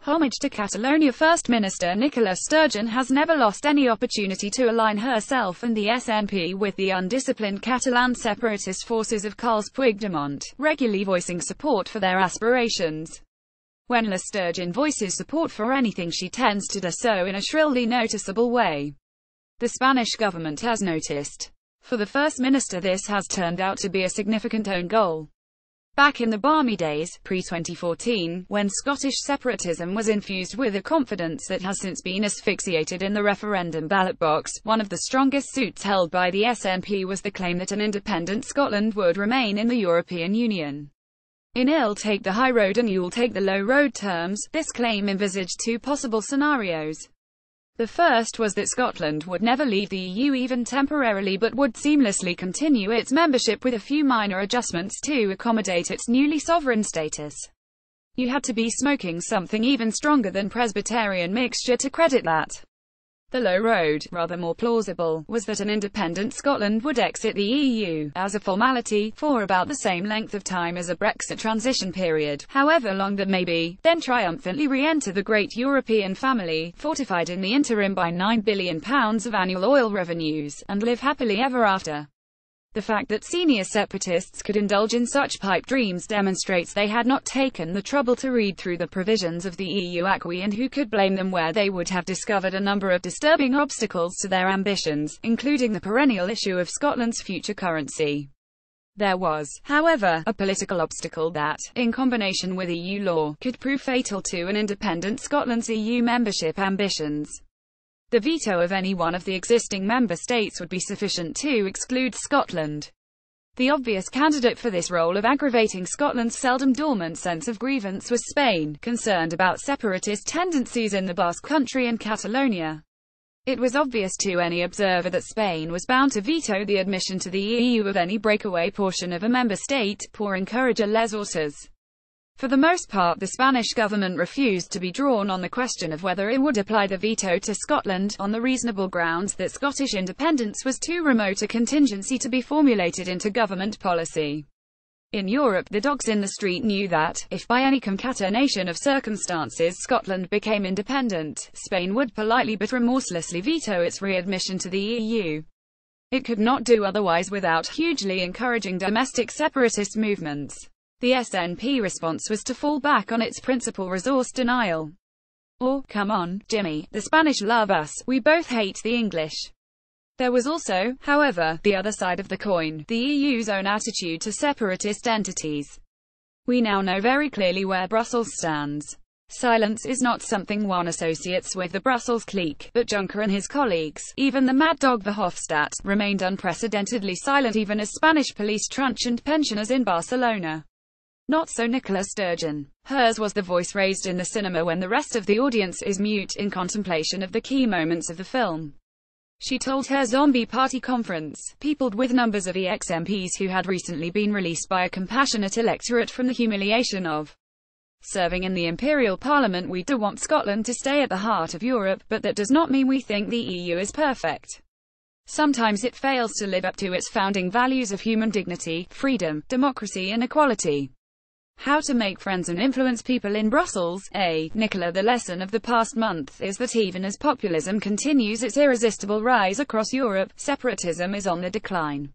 Homage to Catalonia. First Minister Nicola Sturgeon has never lost any opportunity to align herself and the SNP with the undisciplined Catalan separatist forces of Carles Puigdemont, regularly voicing support for their aspirations. When La Sturgeon voices support for anything, she tends to do so in a shrilly noticeable way. The Spanish government has noticed. For the First Minister, this has turned out to be a significant own goal. Back in the balmy days, pre-2014, when Scottish separatism was infused with a confidence that has since been asphyxiated in the referendum ballot box, one of the strongest suits held by the SNP was the claim that an independent Scotland would remain in the European Union. In "I'll take the high road and you'll take the low road" terms, this claim envisaged two possible scenarios. The first was that Scotland would never leave the EU even temporarily, but would seamlessly continue its membership with a few minor adjustments to accommodate its newly sovereign status. You had to be smoking something even stronger than Presbyterian mixture to credit that. The low road, rather more plausible, was that an independent Scotland would exit the EU, as a formality, for about the same length of time as a Brexit transition period, however long that may be, then triumphantly re-enter the great European family, fortified in the interim by £9 billion of annual oil revenues, and live happily ever after. The fact that senior separatists could indulge in such pipe dreams demonstrates they had not taken the trouble to read through the provisions of the EU acquis, and who could blame them where they would have discovered a number of disturbing obstacles to their ambitions, including the perennial issue of Scotland's future currency. There was, however, a political obstacle that, in combination with EU law, could prove fatal to an independent Scotland's EU membership ambitions. The veto of any one of the existing member states would be sufficient to exclude Scotland. The obvious candidate for this role of aggravating Scotland's seldom dormant sense of grievance was Spain, concerned about separatist tendencies in the Basque Country and Catalonia. It was obvious to any observer that Spain was bound to veto the admission to the EU of any breakaway portion of a member state, pour encourager les autres. For the most part, the Spanish government refused to be drawn on the question of whether it would apply the veto to Scotland, on the reasonable grounds that Scottish independence was too remote a contingency to be formulated into government policy. In Europe, the dogs in the street knew that, if by any concatenation of circumstances Scotland became independent, Spain would politely but remorselessly veto its readmission to the EU. It could not do otherwise without hugely encouraging domestic separatist movements. The SNP response was to fall back on its principal resource denial. Or, come on, Jimmy, the Spanish love us, we both hate the English. There was also, however, the other side of the coin, the EU's own attitude to separatist entities. We now know very clearly where Brussels stands. Silence is not something one associates with the Brussels clique, but Juncker and his colleagues, even the mad dog Verhofstadt, remained unprecedentedly silent even as Spanish police truncheoned pensioners in Barcelona. Not so Nicola Sturgeon. Hers was the voice raised in the cinema when the rest of the audience is mute in contemplation of the key moments of the film. She told her zombie party conference, peopled with numbers of ex-MPs who had recently been released by a compassionate electorate from the humiliation of serving in the Imperial Parliament, we do want Scotland to stay at the heart of Europe, but that does not mean we think the EU is perfect. Sometimes it fails to live up to its founding values of human dignity, freedom, democracy and equality. How to make friends and influence people in Brussels, Nicola. The lesson of the past month is that even as populism continues its irresistible rise across Europe, separatism is on the decline.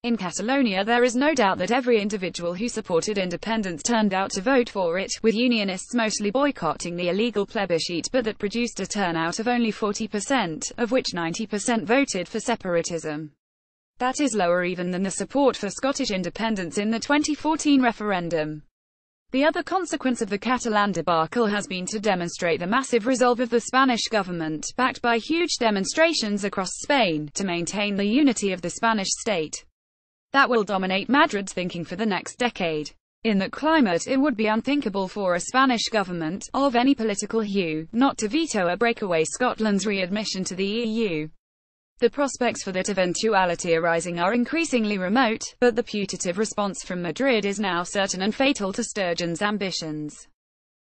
In Catalonia, there is no doubt that every individual who supported independence turned out to vote for it, with unionists mostly boycotting the illegal plebiscite, but that produced a turnout of only 40%, of which 90% voted for separatism. That is lower even than the support for Scottish independence in the 2014 referendum. The other consequence of the Catalan debacle has been to demonstrate the massive resolve of the Spanish government, backed by huge demonstrations across Spain, to maintain the unity of the Spanish state. That will dominate Madrid's thinking for the next decade. In that climate, it would be unthinkable for a Spanish government, of any political hue, not to veto a breakaway Scotland's readmission to the EU. The prospects for that eventuality arising are increasingly remote, but the putative response from Madrid is now certain and fatal to Sturgeon's ambitions.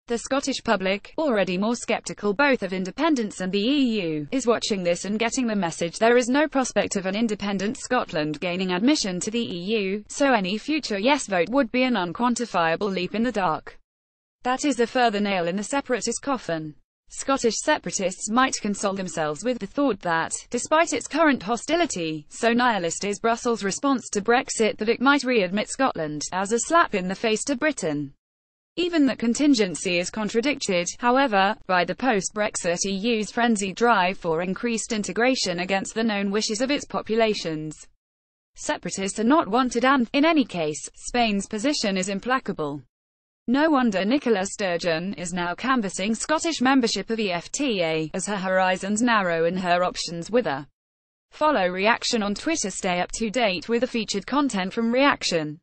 The Scottish public, already more sceptical both of independence and the EU, is watching this and getting the message there is no prospect of an independent Scotland gaining admission to the EU, so any future yes vote would be an unquantifiable leap in the dark. That is a further nail in the separatist coffin. Scottish separatists might console themselves with the thought that, despite its current hostility, so nihilist is Brussels' response to Brexit that it might readmit Scotland, as a slap in the face to Britain. Even that contingency is contradicted, however, by the post-Brexit EU's frenzied drive for increased integration against the known wishes of its populations. Separatists are not wanted and, in any case, Spain's position is implacable. No wonder Nicola Sturgeon is now canvassing Scottish membership of EFTA, as her horizons narrow and her options wither. Follow Reaction on Twitter. Stay up to date with the featured content from Reaction.